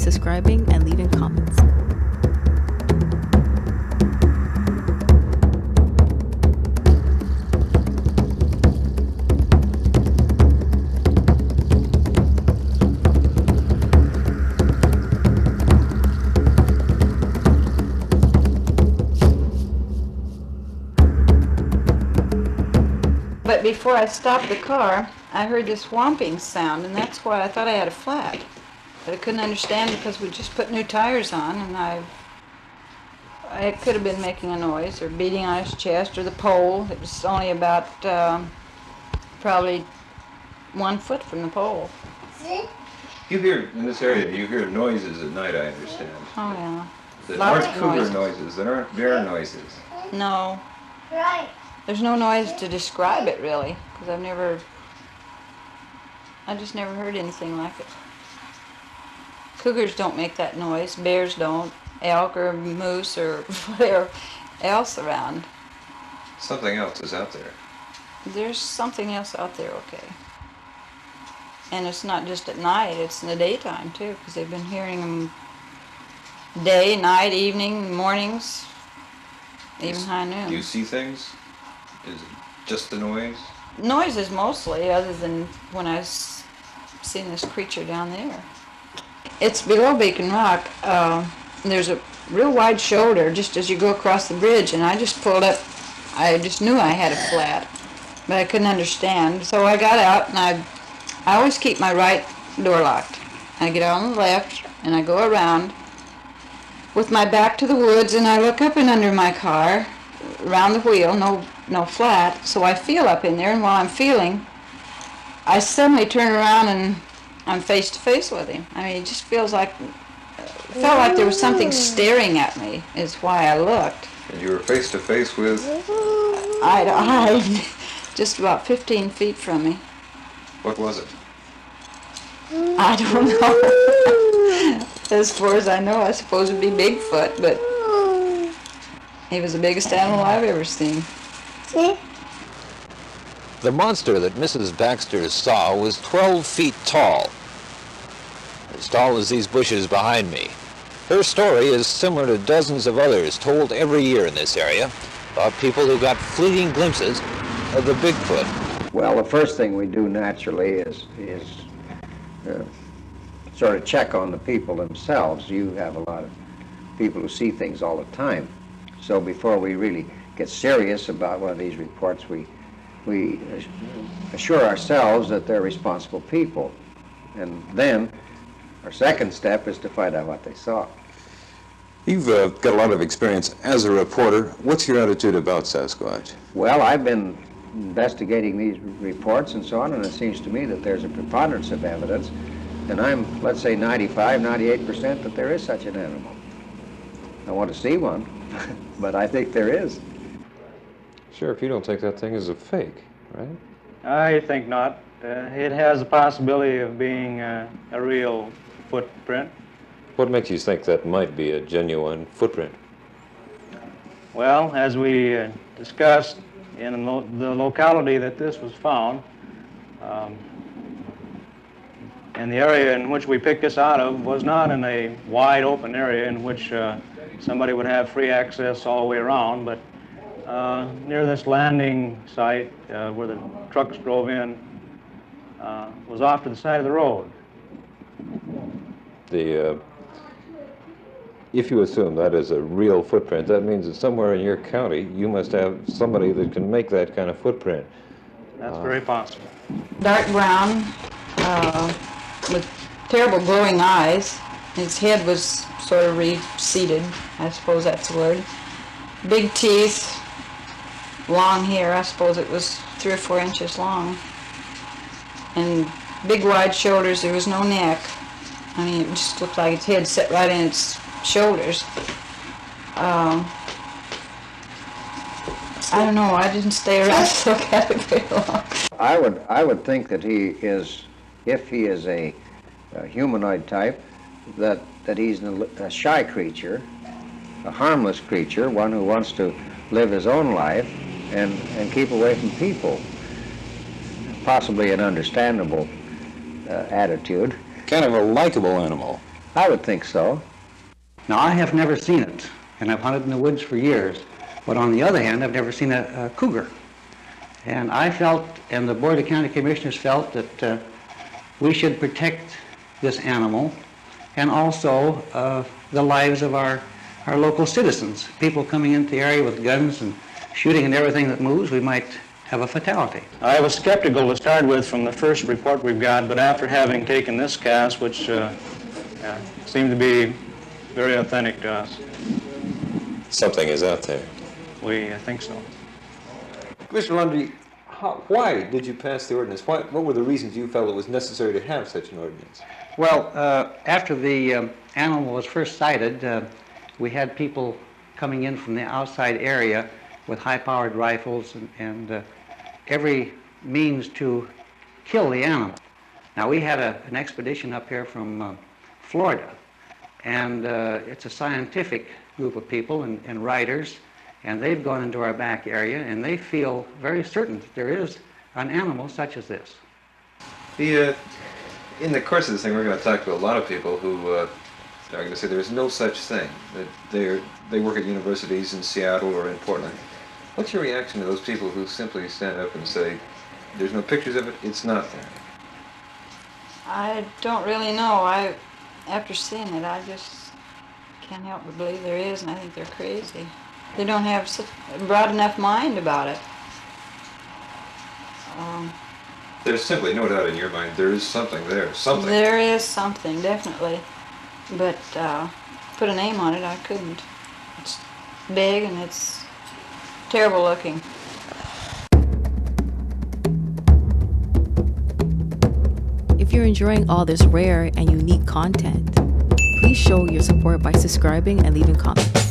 subscribing, and leaving comments. But before I stopped the car, I heard this whomping sound, and that's why I thought I had a flat. But I couldn't understand because we just put new tires on, and it could have been making a noise or beating on his chest or the pole. It was only about probably 1 foot from the pole. You hear, in this area, you hear noises at night, I understand. Oh, yeah. That Lots aren't of cougar noises. noises, that aren't bear noises. No. Right. There's no noise to describe it, really, because I just never heard anything like it. Cougars don't make that noise. Bears don't. Elk or moose or whatever else around. Something else is out there. There's something else out there, okay. And it's not just at night, it's in the daytime, too, because they've been hearing them day, night, evening, mornings, even high noon. Do you see things? Is it just the noise? Noises mostly, other than when I seen this creature down there. It's below Beacon Rock. There's a real wide shoulder just as you go across the bridge, and I just pulled up. I just knew I had a flat, but I couldn't understand. So I got out, and I always keep my right door locked. I get out on the left, and I go around with my back to the woods, and I look up and under my car, around the wheel, no flat, so I feel up in there, and while I'm feeling, I suddenly turn around and I'm face to face with him. I mean, it just felt like there was something staring at me, is why I looked. And you were face to face with? Eye to eye, just about 15 feet from me. What was it? I don't know. As far as I know, I suppose it'd be Bigfoot, but he was the biggest animal I've ever seen. The monster that Mrs. Baxter saw was 12 feet tall, as tall as these bushes behind me. Her story is similar to dozens of others told every year in this area about people who got fleeting glimpses of the Bigfoot. Well, the first thing we do naturally is sort of check on the people themselves. You have a lot of people who see things all the time. So before we really get serious about one of these reports, we assure ourselves that they're responsible people. And then our second step is to find out what they saw. You've got a lot of experience as a reporter. What's your attitude about Sasquatch? Well, I've been investigating these reports and so on, and it seems to me that there's a preponderance of evidence, and I'm, let's say, 95, 98% that there is such an animal. I want to see one, but I think there is. Sheriff, you don't think that thing is a fake, right? I think not. It has the possibility of being a real footprint. What makes you think that might be a genuine footprint? Well, as we discussed in the locality that this was found, and the area in which we picked this out of was not in a wide open area in which somebody would have free access all the way around, but near this landing site where the trucks drove in was off to the side of the road. If you assume that is a real footprint, that means that somewhere in your county you must have somebody that can make that kind of footprint. That's very possible. Dark brown, with terrible glowing eyes. His head was sort of receded, I suppose that's the word. Big teeth, long hair, I suppose it was 3 or 4 inches long. And big wide shoulders, there was no neck. I mean, it just looked like its head set right in its shoulders. I don't know, I didn't stay around to look at it very long. I would think that he is, if he is a humanoid type, that he's a shy creature, a harmless creature, one who wants to live his own life and keep away from people. Possibly an understandable attitude. Kind of a likable animal. I would think so. Now, I have never seen it, and I've hunted in the woods for years. But on the other hand, I've never seen a cougar. And I felt, and the Board of County Commissioners felt, that we should protect this animal and also the lives of our local citizens. People coming into the area with guns and shooting at everything that moves, we might have a fatality. I was skeptical to start with from the first report we've got, but after having taken this cast, which seemed to be very authentic to us, Something is out there. we think so. Mr. Lundy, why did you pass the ordinance? What were the reasons you felt it was necessary to have such an ordinance? Well, after the animal was first sighted, we had people coming in from the outside area with high-powered rifles and every means to kill the animal. Now, we had an expedition up here from Florida, and it's a scientific group of people and writers, and they've gone into our back area, and they feel very certain that there is an animal such as this. In the course of this thing, we're going to talk to a lot of people who are going to say there's no such thing. That they work at universities in Seattle or in Portland. What's your reaction to those people who simply stand up and say, there's no pictures of it, it's not there? I don't really know. After seeing it, I just can't help but believe there is, and I think they're crazy. They don't have such a broad enough mind about it. There's simply no doubt in your mind there is something there, something. There is something, definitely. But put a name on it, I couldn't. It's big and it's terrible looking. If you're enjoying all this rare and unique content, please show your support by subscribing and leaving comments.